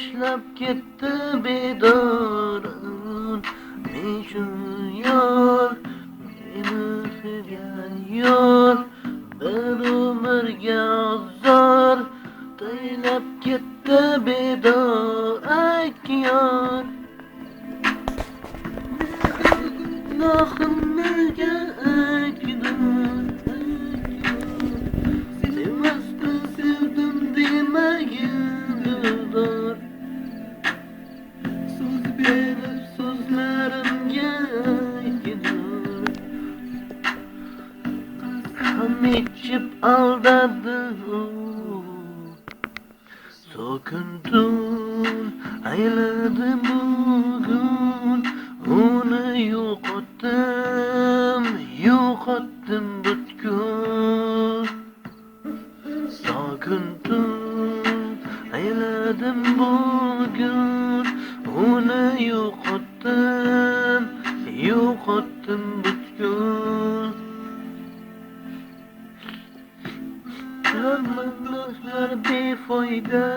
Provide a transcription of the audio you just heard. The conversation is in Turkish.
tashlab ketdi bedorin. Men shu yor, meni sevgan yor, bir umrga ozor taylab ketdi bedor. Ay yor, gunohimga aytdim, sevmasdan sevdim demagin dildor. So'z berib so'zlarimga aytdim, qasam ichib aldadim. So'kindim, ayladim bugun, uni yo'qotdim butkul. So'kindim, ayladim bugun, uni yo'qotdim butkul. Hamma do'stlar befoyda,